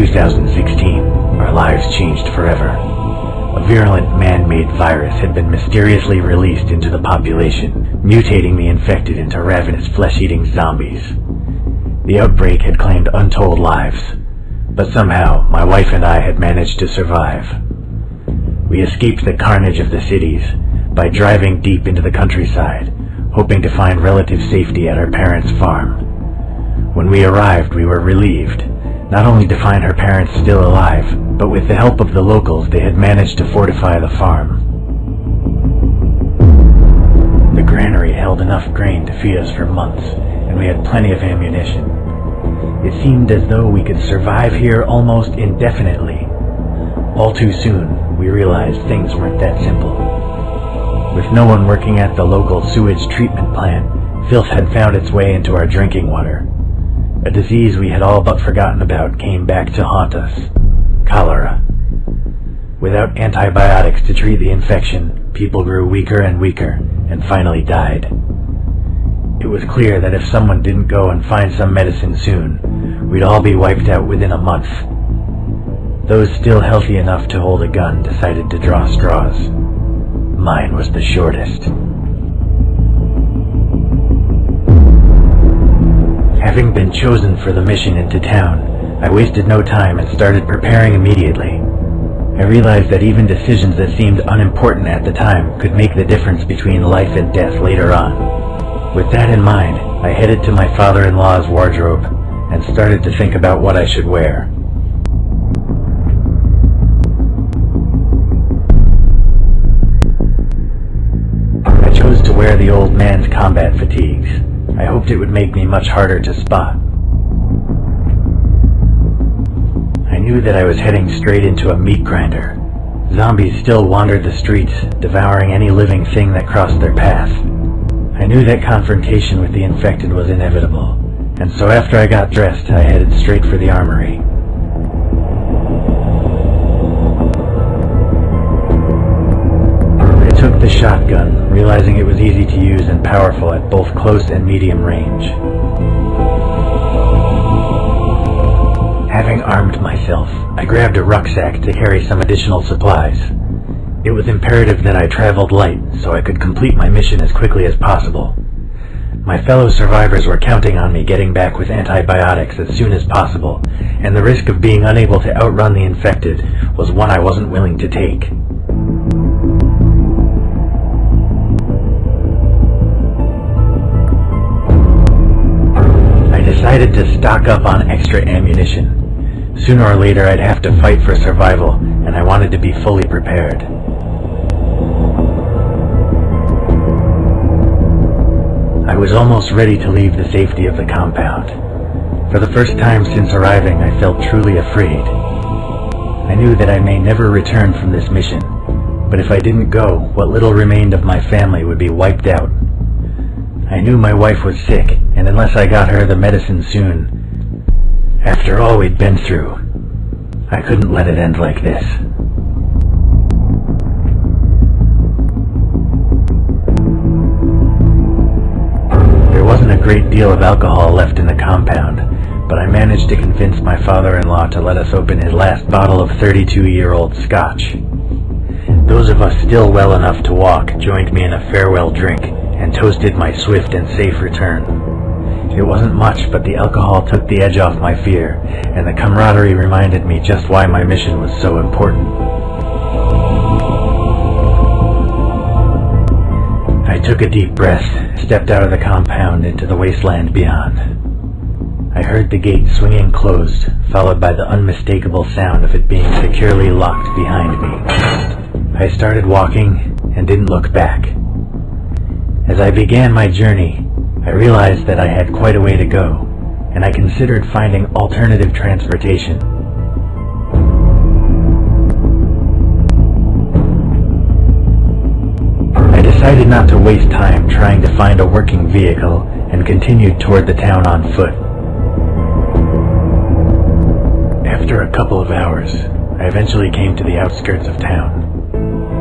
2016, our lives changed forever. A virulent man-made virus had been mysteriously released into the population, mutating the infected into ravenous flesh-eating zombies. The outbreak had claimed untold lives, but somehow my wife and I had managed to survive. We escaped the carnage of the cities by driving deep into the countryside, hoping to find relative safety at our parents' farm. When we arrived, we were relieved, not only to find her parents still alive, but with the help of the locals they had managed to fortify the farm. The granary held enough grain to feed us for months, and we had plenty of ammunition. It seemed as though we could survive here almost indefinitely. All too soon, we realized things weren't that simple. With no one working at the local sewage treatment plant, filth had found its way into our drinking water. A disease we had all but forgotten about came back to haunt us: cholera. Without antibiotics to treat the infection, people grew weaker and weaker, and finally died. It was clear that if someone didn't go and find some medicine soon, we'd all be wiped out within a month. Those still healthy enough to hold a gun decided to draw straws. Mine was the shortest. Having been chosen for the mission into town, I wasted no time and started preparing immediately. I realized that even decisions that seemed unimportant at the time could make the difference between life and death later on. With that in mind, I headed to my father-in-law's wardrobe and started to think about what I should wear. I chose to wear the old man's combat fatigues. I hoped it would make me much harder to spot. I knew that I was heading straight into a meat grinder. Zombies still wandered the streets, devouring any living thing that crossed their path. I knew that confrontation with the infected was inevitable, and so after I got dressed, I headed straight for the armory. I took the shotgun, realizing it was easy to use and powerful at both close and medium range. Having armed myself, I grabbed a rucksack to carry some additional supplies. It was imperative that I traveled light so I could complete my mission as quickly as possible. My fellow survivors were counting on me getting back with antibiotics as soon as possible, and the risk of being unable to outrun the infected was one I wasn't willing to take. I decided to stock up on extra ammunition. Sooner or later I'd have to fight for survival, and I wanted to be fully prepared. I was almost ready to leave the safety of the compound. For the first time since arriving, I felt truly afraid. I knew that I may never return from this mission, but if I didn't go, what little remained of my family would be wiped out. I knew my wife was sick, and unless I got her the medicine soon, after all we'd been through, I couldn't let it end like this. There wasn't a great deal of alcohol left in the compound, but I managed to convince my father-in-law to let us open his last bottle of 32-year-old scotch. Those of us still well enough to walk joined me in a farewell drink and toasted my swift and safe return. It wasn't much, but the alcohol took the edge off my fear, and the camaraderie reminded me just why my mission was so important. I took a deep breath, stepped out of the compound into the wasteland beyond. I heard the gate swinging closed, followed by the unmistakable sound of it being securely locked behind me. I started walking and didn't look back. As I began my journey, I realized that I had quite a way to go, and I considered finding alternative transportation. I decided not to waste time trying to find a working vehicle and continued toward the town on foot. After a couple of hours, I eventually came to the outskirts of town.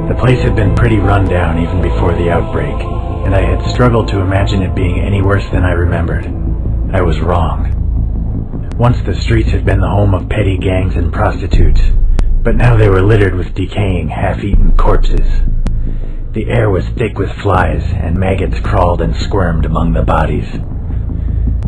The place had been pretty run down even before the outbreak, and I had struggled to imagine it being any worse than I remembered. I was wrong. Once the streets had been the home of petty gangs and prostitutes, but now they were littered with decaying, half-eaten corpses. The air was thick with flies, and maggots crawled and squirmed among the bodies.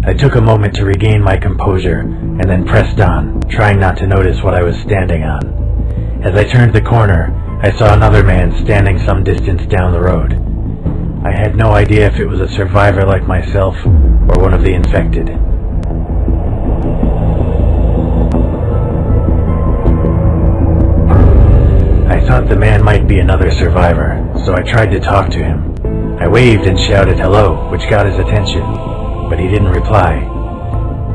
I took a moment to regain my composure, and then pressed on, trying not to notice what I was standing on. As I turned the corner, I saw another man standing some distance down the road. I had no idea if it was a survivor like myself, or one of the infected. I thought the man might be another survivor, so I tried to talk to him. I waved and shouted hello, which got his attention, but he didn't reply.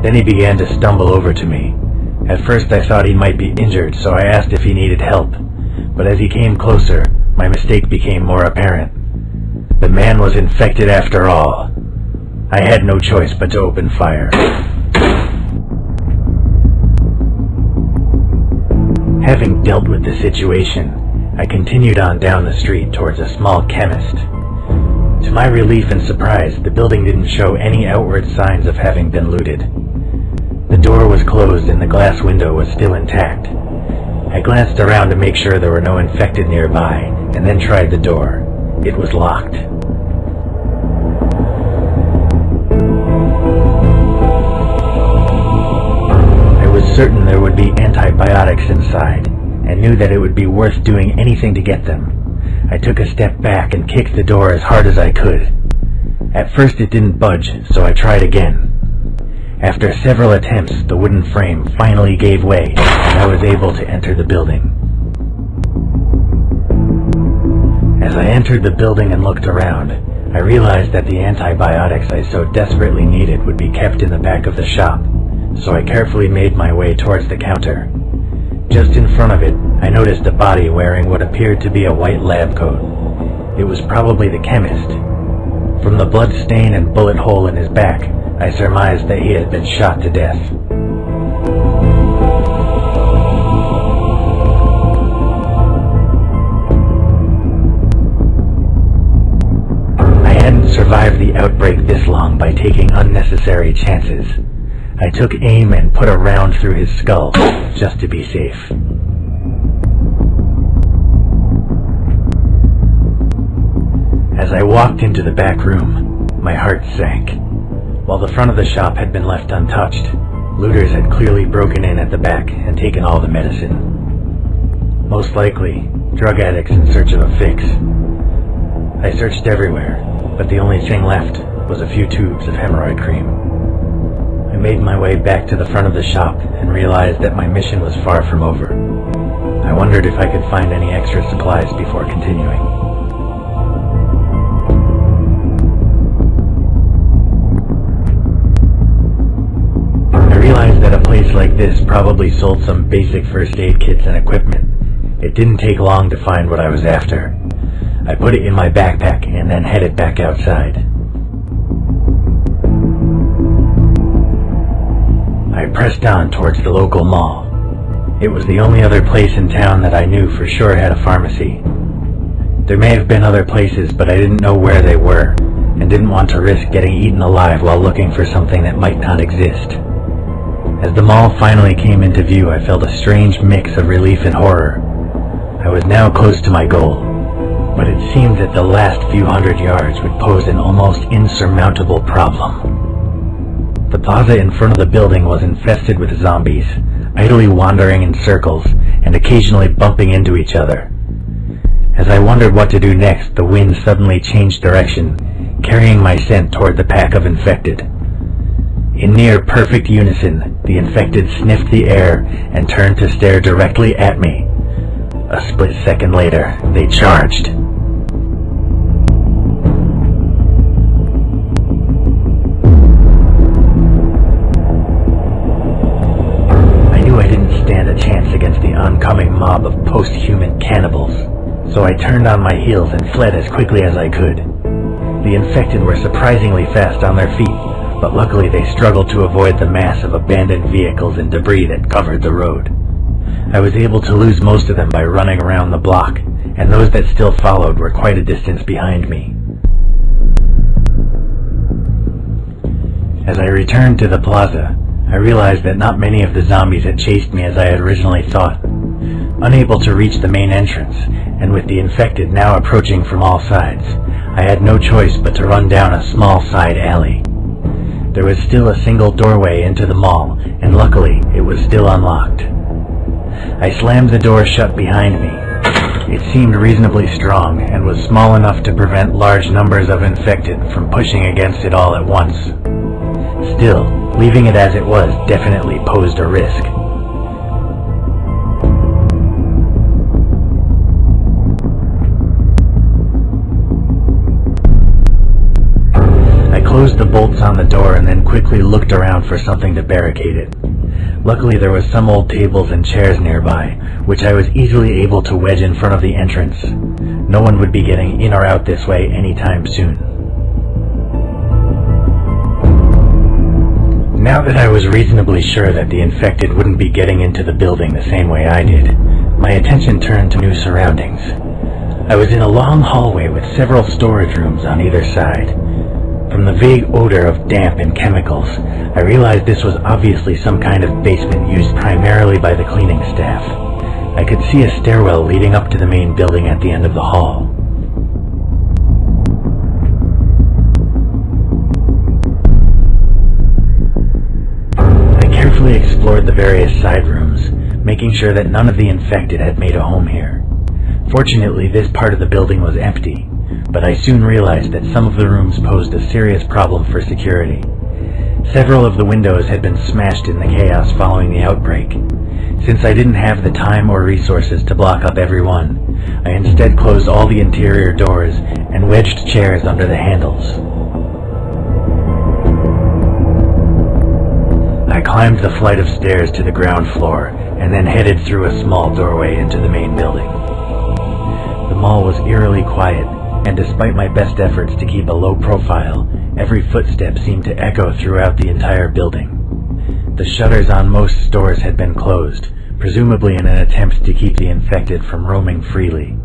Then he began to stumble over to me. At first I thought he might be injured, so I asked if he needed help, but as he came closer, my mistake became more apparent. The man was infected after all. I had no choice but to open fire. Having dealt with the situation, I continued on down the street towards a small chemist. To my relief and surprise, the building didn't show any outward signs of having been looted. The door was closed and the glass window was still intact. I glanced around to make sure there were no infected nearby, and then tried the door. It was locked. I was certain there would be antibiotics inside, and knew that it would be worth doing anything to get them. I took a step back and kicked the door as hard as I could. At first it didn't budge, so I tried again. After several attempts, the wooden frame finally gave way, and I was able to enter the building. As I entered the building and looked around, I realized that the antibiotics I so desperately needed would be kept in the back of the shop, so I carefully made my way towards the counter. Just in front of it, I noticed a body wearing what appeared to be a white lab coat. It was probably the chemist. From the blood stain and bullet hole in his back, I surmised that he had been shot to death. I hadn't survived the outbreak this long by taking unnecessary chances. I took aim and put a round through his skull, just to be safe. As I walked into the back room, my heart sank. While the front of the shop had been left untouched, looters had clearly broken in at the back and taken all the medicine. Most likely, drug addicts in search of a fix. I searched everywhere, but the only thing left was a few tubes of hemorrhoid cream. I made my way back to the front of the shop and realized that my mission was far from over. I wondered if I could find any extra supplies before continuing. I realized that a place like this probably sold some basic first aid kits and equipment. It didn't take long to find what I was after. I put it in my backpack and then headed back outside. I pressed on towards the local mall. It was the only other place in town that I knew for sure had a pharmacy. There may have been other places, but I didn't know where they were, and didn't want to risk getting eaten alive while looking for something that might not exist. As the mall finally came into view, I felt a strange mix of relief and horror. I was now close to my goal, but it seemed that the last few hundred yards would pose an almost insurmountable problem. The plaza in front of the building was infested with zombies, idly wandering in circles and occasionally bumping into each other. As I wondered what to do next, the wind suddenly changed direction, carrying my scent toward the pack of infected. In near perfect unison, the infected sniffed the air and turned to stare directly at me. A split second later, they charged. I didn't stand a chance against the oncoming mob of post-human cannibals, so I turned on my heels and fled as quickly as I could. The infected were surprisingly fast on their feet, but luckily they struggled to avoid the mass of abandoned vehicles and debris that covered the road. I was able to lose most of them by running around the block, and those that still followed were quite a distance behind me. As I returned to the plaza, I realized that not many of the zombies had chased me as I had originally thought. Unable to reach the main entrance, and with the infected now approaching from all sides, I had no choice but to run down a small side alley. There was still a single doorway into the mall, and luckily it was still unlocked. I slammed the door shut behind me. It seemed reasonably strong, and was small enough to prevent large numbers of infected from pushing against it all at once. Still, leaving it as it was definitely posed a risk. I closed the bolts on the door and then quickly looked around for something to barricade it. Luckily there was some old tables and chairs nearby, which I was easily able to wedge in front of the entrance. No one would be getting in or out this way anytime soon. Now that I was reasonably sure that the infected wouldn't be getting into the building the same way I did, my attention turned to new surroundings. I was in a long hallway with several storage rooms on either side. From the vague odor of damp and chemicals, I realized this was obviously some kind of basement used primarily by the cleaning staff. I could see a stairwell leading up to the main building at the end of the hall. I carefully explored the various side rooms, making sure that none of the infected had made a home here. Fortunately, this part of the building was empty, but I soon realized that some of the rooms posed a serious problem for security. Several of the windows had been smashed in the chaos following the outbreak. Since I didn't have the time or resources to block up every one, I instead closed all the interior doors and wedged chairs under the handles. I climbed the flight of stairs to the ground floor and then headed through a small doorway into the main building. The mall was eerily quiet, and despite my best efforts to keep a low profile, every footstep seemed to echo throughout the entire building. The shutters on most stores had been closed, presumably in an attempt to keep the infected from roaming freely.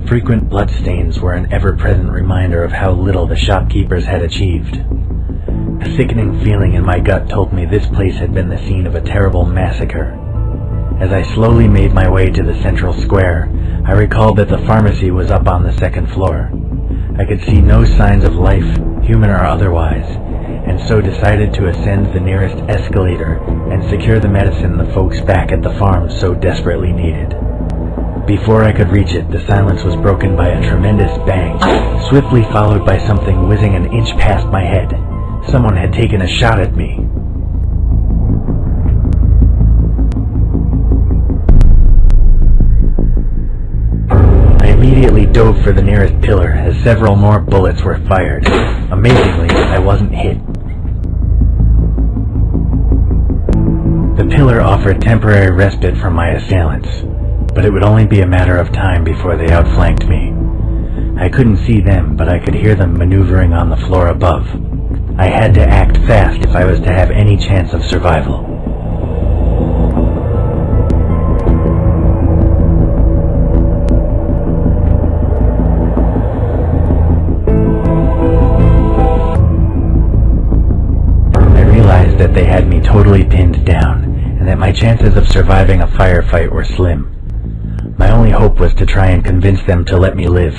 Frequent bloodstains were an ever-present reminder of how little the shopkeepers had achieved. A sickening feeling in my gut told me this place had been the scene of a terrible massacre. As I slowly made my way to the central square, I recalled that the pharmacy was up on the second floor. I could see no signs of life, human or otherwise, and so decided to ascend the nearest escalator and secure the medicine the folks back at the farm so desperately needed. Before I could reach it, the silence was broken by a tremendous bang, swiftly followed by something whizzing an inch past my head. Someone had taken a shot at me. I immediately dove for the nearest pillar as several more bullets were fired. Amazingly, I wasn't hit. The pillar offered temporary respite from my assailants, but it would only be a matter of time before they outflanked me. I couldn't see them, but I could hear them maneuvering on the floor above. I had to act fast if I was to have any chance of survival. I realized that they had me totally pinned down, and that my chances of surviving a firefight were slim. My only hope was to try and convince them to let me live.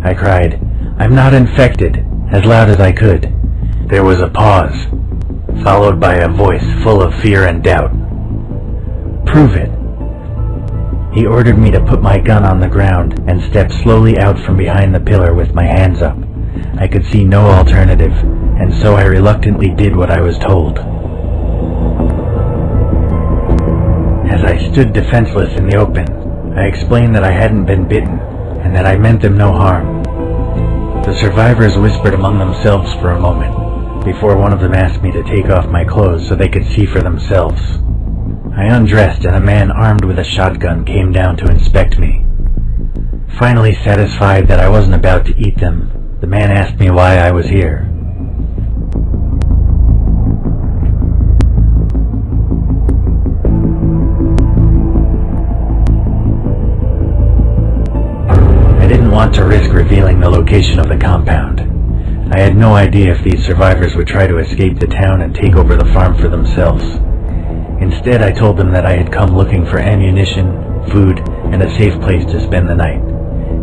I cried, "I'm not infected," as loud as I could. There was a pause, followed by a voice full of fear and doubt. "Prove it." He ordered me to put my gun on the ground and step slowly out from behind the pillar with my hands up. I could see no alternative, and so I reluctantly did what I was told. As I stood defenseless in the open, I explained that I hadn't been bitten, and that I meant them no harm. The survivors whispered among themselves for a moment, before one of them asked me to take off my clothes so they could see for themselves. I undressed, and a man armed with a shotgun came down to inspect me. Finally satisfied that I wasn't about to eat them, the man asked me why I was here. I didn't want to risk revealing the location of the compound. I had no idea if these survivors would try to escape the town and take over the farm for themselves. Instead, I told them that I had come looking for ammunition, food, and a safe place to spend the night.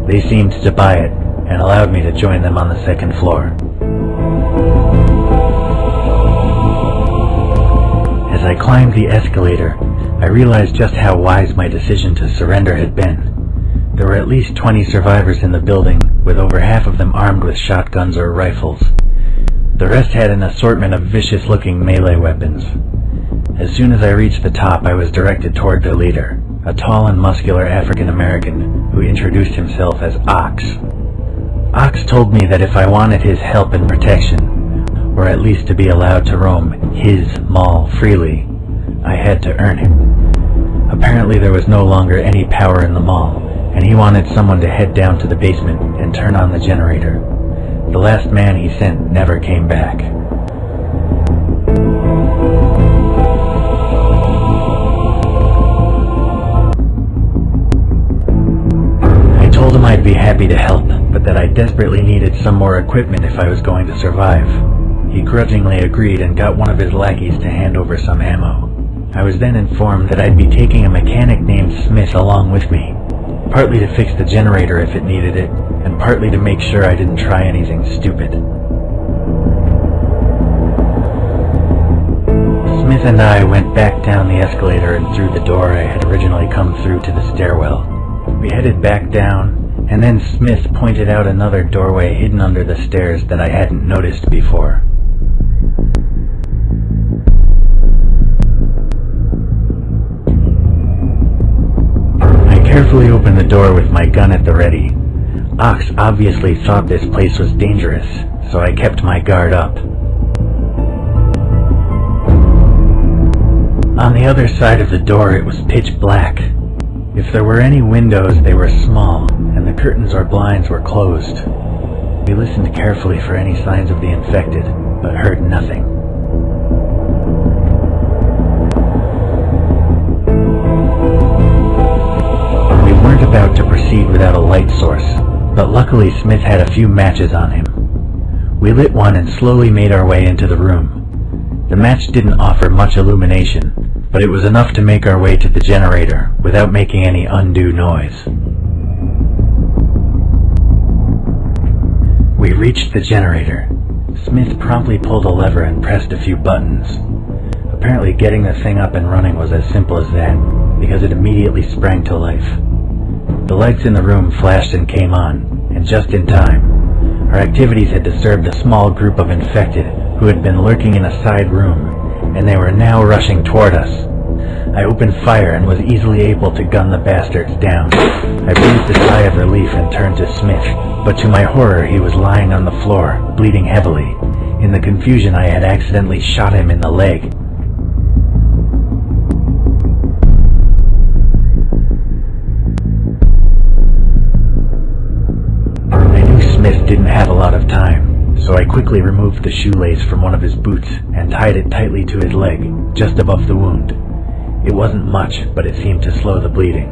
They seemed to buy it and allowed me to join them on the second floor. As I climbed the escalator, I realized just how wise my decision to surrender had been. There were at least 20 survivors in the building, with over half of them armed with shotguns or rifles. The rest had an assortment of vicious-looking melee weapons. As soon as I reached the top, I was directed toward their leader, a tall and muscular African-American who introduced himself as Ox. Ox told me that if I wanted his help and protection, or at least to be allowed to roam his mall freely, I had to earn it. Apparently there was no longer any power in the mall, and he wanted someone to head down to the basement and turn on the generator. The last man he sent never came back. I told him I'd be happy to help, but that I desperately needed some more equipment if I was going to survive. He grudgingly agreed and got one of his lackeys to hand over some ammo. I was then informed that I'd be taking a mechanic named Smith along with me, partly to fix the generator if it needed it, and partly to make sure I didn't try anything stupid. Smith and I went back down the escalator and through the door I had originally come through to the stairwell. We headed back down, and then Smith pointed out another doorway hidden under the stairs that I hadn't noticed before. I carefully opened the door with my gun at the ready. Ox obviously thought this place was dangerous, so I kept my guard up. On the other side of the door it was pitch black. If there were any windows, they were small, and the curtains or blinds were closed. We listened carefully for any signs of the infected, but heard nothing. We weren't about to proceed without a light source, but luckily Smith had a few matches on him. We lit one and slowly made our way into the room. The match didn't offer much illumination, but it was enough to make our way to the generator without making any undue noise. We reached the generator. Smith promptly pulled a lever and pressed a few buttons. Apparently getting the thing up and running was as simple as that, because it immediately sprang to life. The lights in the room flashed and came on, and just in time. Our activities had disturbed a small group of infected who had been lurking in a side room, and they were now rushing toward us. I opened fire and was easily able to gun the bastards down. I breathed a sigh of relief and turned to Smith, but to my horror he was lying on the floor, bleeding heavily. In the confusion I had accidentally shot him in the leg. Smith didn't have a lot of time, so I quickly removed the shoelace from one of his boots and tied it tightly to his leg, just above the wound. It wasn't much, but it seemed to slow the bleeding.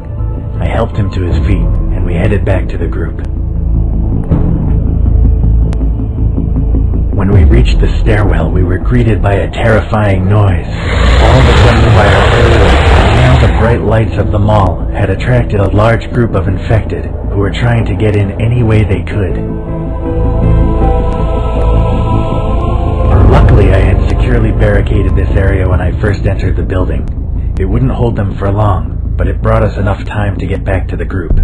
I helped him to his feet, and we headed back to the group. When we reached the stairwell, we were greeted by a terrifying noise. All the gunfire earlier, and now the bright lights of the mall had attracted a large group of infected who were trying to get in any way they could. Luckily, I had securely barricaded this area when I first entered the building. It wouldn't hold them for long, but it brought us enough time to get back to the group.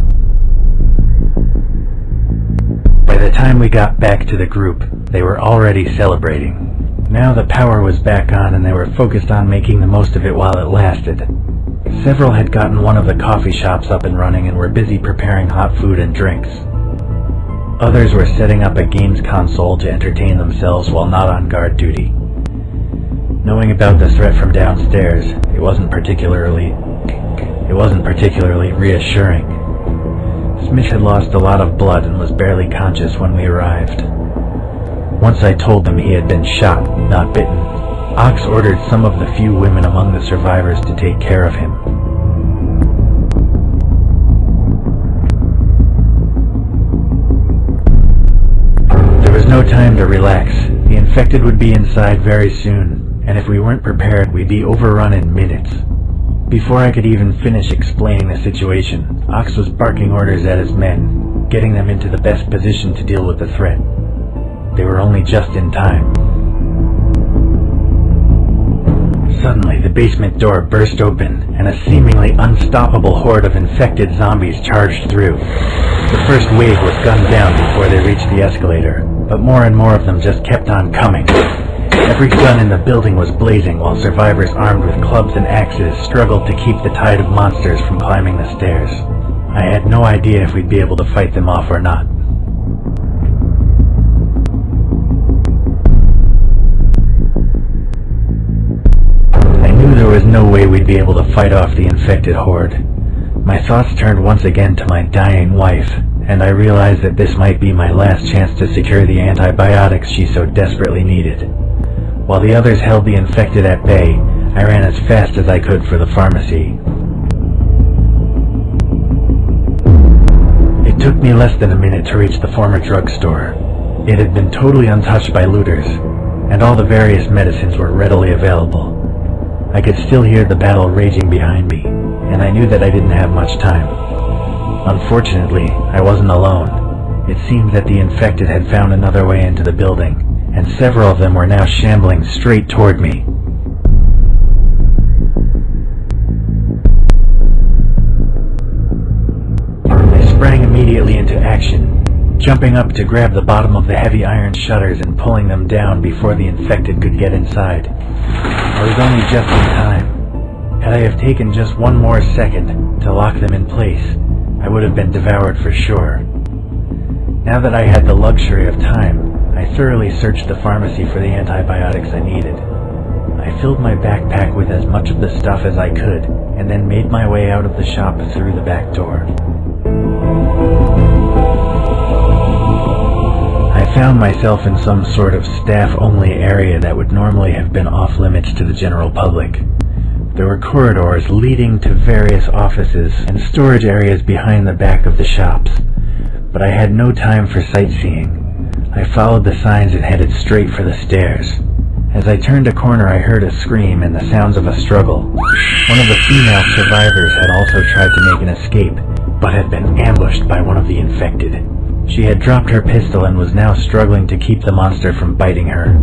By the time we got back to the group, they were already celebrating. Now the power was back on and they were focused on making the most of it while it lasted. Several had gotten one of the coffee shops up and running and were busy preparing hot food and drinks. Others were setting up a games console to entertain themselves while not on guard duty. Knowing about the threat from downstairs, it wasn't particularly reassuring. Smith had lost a lot of blood and was barely conscious when we arrived. Once I told them he had been shot, not bitten, Ox ordered some of the few women among the survivors to take care of him. There was no time to relax. The infected would be inside very soon, and if we weren't prepared, we'd be overrun in minutes. Before I could even finish explaining the situation, Ox was barking orders at his men, getting them into the best position to deal with the threat. They were only just in time. Suddenly, the basement door burst open, and a seemingly unstoppable horde of infected zombies charged through. The first wave was gunned down before they reached the escalator, but more and more of them just kept on coming. Every gun in the building was blazing while survivors armed with clubs and axes struggled to keep the tide of monsters from climbing the stairs. I had no idea if we'd be able to fight them off or not. I knew there was no way we'd be able to fight off the infected horde. My thoughts turned once again to my dying wife, and I realized that this might be my last chance to secure the antibiotics she so desperately needed. While the others held the infected at bay, I ran as fast as I could for the pharmacy. It took me less than a minute to reach the former drugstore. It had been totally untouched by looters, and all the various medicines were readily available. I could still hear the battle raging behind me, and I knew that I didn't have much time. Unfortunately, I wasn't alone. It seemed that the infected had found another way into the building, and several of them were now shambling straight toward me. I sprang immediately into action, jumping up to grab the bottom of the heavy iron shutters and pulling them down before the infected could get inside. I was only just in time. Had I have taken just one more second to lock them in place, I would have been devoured for sure. Now that I had the luxury of time, I thoroughly searched the pharmacy for the antibiotics I needed. I filled my backpack with as much of the stuff as I could, and then made my way out of the shop through the back door. I found myself in some sort of staff-only area that would normally have been off-limits to the general public. There were corridors leading to various offices and storage areas behind the back of the shops, but I had no time for sightseeing. I followed the signs and headed straight for the stairs. As I turned a corner, I heard a scream and the sounds of a struggle. One of the female survivors had also tried to make an escape, but had been ambushed by one of the infected. She had dropped her pistol and was now struggling to keep the monster from biting her.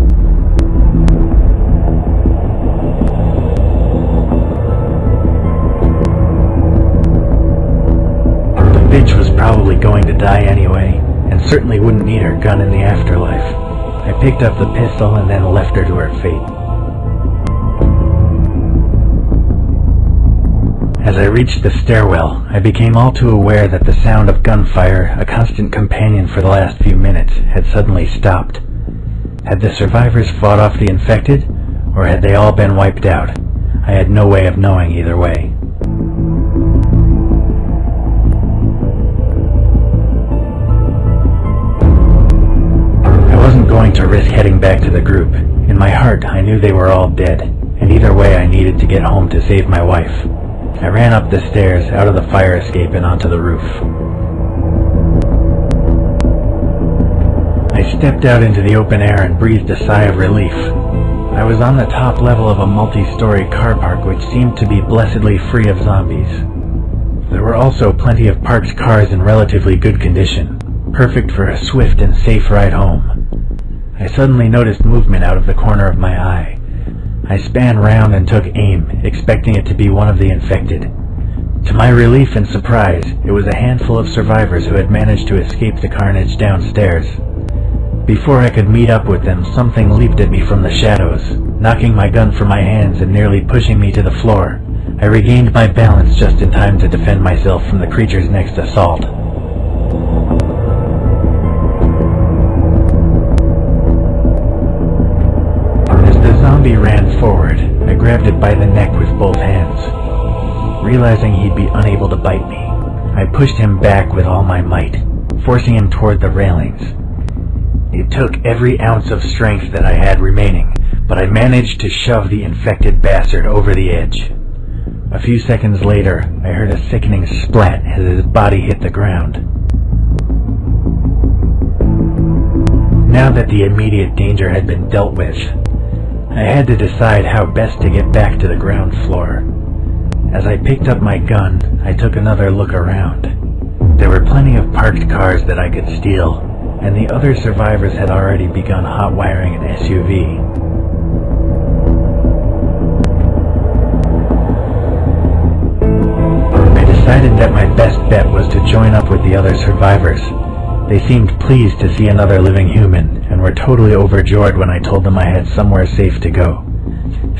The bitch was probably going to die anyway, and certainly wouldn't need her gun in the afterlife. I picked up the pistol and then left her to her fate. As I reached the stairwell, I became all too aware that the sound of gunfire, a constant companion for the last few minutes, had suddenly stopped. Had the survivors fought off the infected, or had they all been wiped out? I had no way of knowing either way. I wasn't going to risk heading back to the group. In my heart, I knew they were all dead, and either way I needed to get home to save my wife. I ran up the stairs, out of the fire escape, and onto the roof. I stepped out into the open air and breathed a sigh of relief. I was on the top level of a multi-story car park which seemed to be blessedly free of zombies. There were also plenty of parked cars in relatively good condition, perfect for a swift and safe ride home. I suddenly noticed movement out of the corner of my eye. I span round and took aim, expecting it to be one of the infected. To my relief and surprise, it was a handful of survivors who had managed to escape the carnage downstairs. Before I could meet up with them, something leaped at me from the shadows, knocking my gun from my hands and nearly pushing me to the floor. I regained my balance just in time to defend myself from the creature's next assault. The zombie ran forward. I grabbed it by the neck with both hands. Realizing he'd be unable to bite me, I pushed him back with all my might, forcing him toward the railings. It took every ounce of strength that I had remaining, but I managed to shove the infected bastard over the edge. A few seconds later, I heard a sickening splat as his body hit the ground. Now that the immediate danger had been dealt with, I had to decide how best to get back to the ground floor. As I picked up my gun, I took another look around. There were plenty of parked cars that I could steal, and the other survivors had already begun hot-wiring an SUV. I decided that my best bet was to join up with the other survivors. They seemed pleased to see another living human, and were totally overjoyed when I told them I had somewhere safe to go.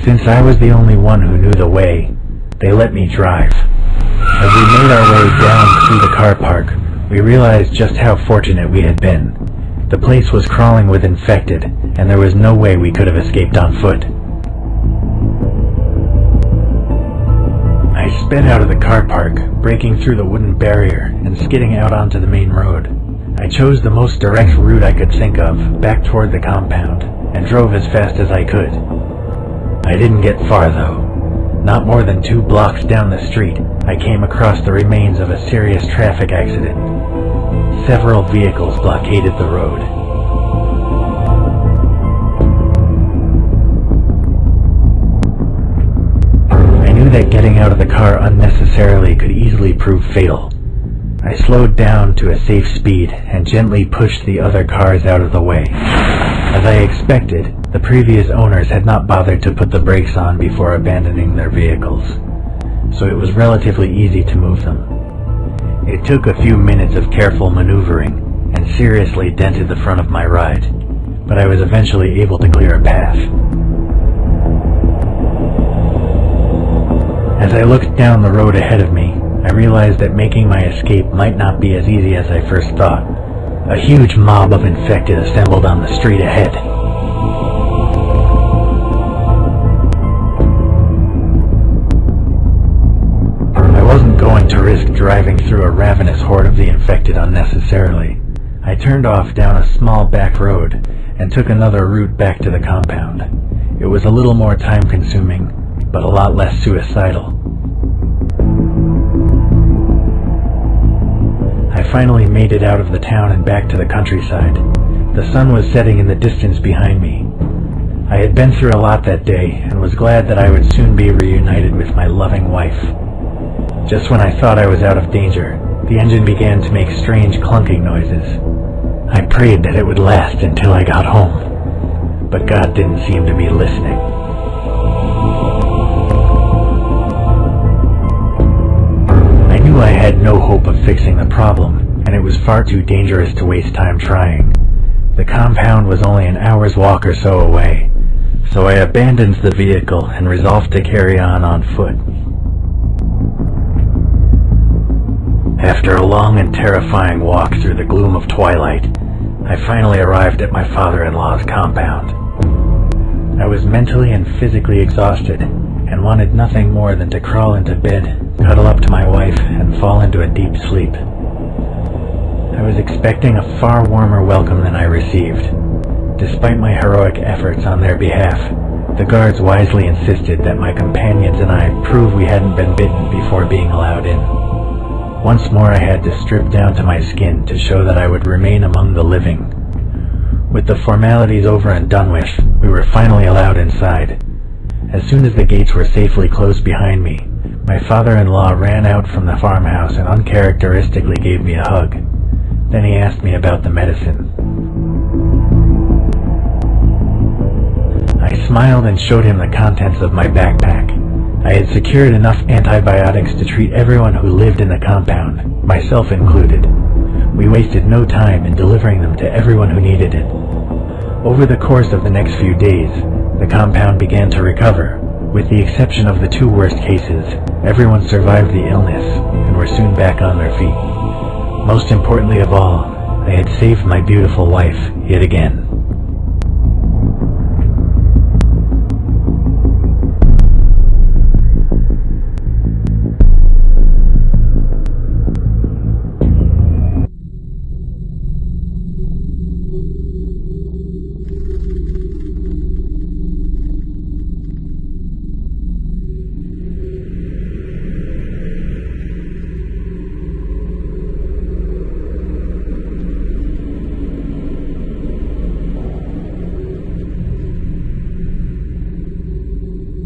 Since I was the only one who knew the way, they let me drive. As we made our way down through the car park, we realized just how fortunate we had been. The place was crawling with infected, and there was no way we could have escaped on foot. I sped out of the car park, breaking through the wooden barrier and skidding out onto the main road. I chose the most direct route I could think of, back toward the compound, and drove as fast as I could. I didn't get far though. Not more than 2 blocks down the street, I came across the remains of a serious traffic accident. Several vehicles blockaded the road. I knew that getting out of the car unnecessarily could easily prove fatal. I slowed down to a safe speed and gently pushed the other cars out of the way. As I expected, the previous owners had not bothered to put the brakes on before abandoning their vehicles, so it was relatively easy to move them. It took a few minutes of careful maneuvering and seriously dented the front of my ride, but I was eventually able to clear a path. As I looked down the road ahead of me, I realized that making my escape might not be as easy as I first thought. A huge mob of infected assembled on the street ahead. I wasn't going to risk driving through a ravenous horde of the infected unnecessarily. I turned off down a small back road and took another route back to the compound. It was a little more time-consuming, but a lot less suicidal. I finally made it out of the town and back to the countryside. The sun was setting in the distance behind me. I had been through a lot that day and was glad that I would soon be reunited with my loving wife. Just when I thought I was out of danger, the engine began to make strange clunking noises. I prayed that it would last until I got home, but God didn't seem to be listening. I knew I had no hope of fixing the problem, and it was far too dangerous to waste time trying. The compound was only an hour's walk or so away, so I abandoned the vehicle and resolved to carry on foot. After a long and terrifying walk through the gloom of twilight, I finally arrived at my father-in-law's compound. I was mentally and physically exhausted, and wanted nothing more than to crawl into bed, cuddle up to my wife, and fall into a deep sleep. I was expecting a far warmer welcome than I received. Despite my heroic efforts on their behalf, the guards wisely insisted that my companions and I prove we hadn't been bitten before being allowed in. Once more I had to strip down to my skin to show that I would remain among the living. With the formalities over and done with, we were finally allowed inside. As soon as the gates were safely closed behind me, my father-in-law ran out from the farmhouse and uncharacteristically gave me a hug. Then he asked me about the medicine. I smiled and showed him the contents of my backpack. I had secured enough antibiotics to treat everyone who lived in the compound, myself included. We wasted no time in delivering them to everyone who needed it. Over the course of the next few days, the compound began to recover. With the exception of the 2 worst cases, everyone survived the illness and were soon back on their feet. Most importantly of all, I had saved my beautiful wife yet again.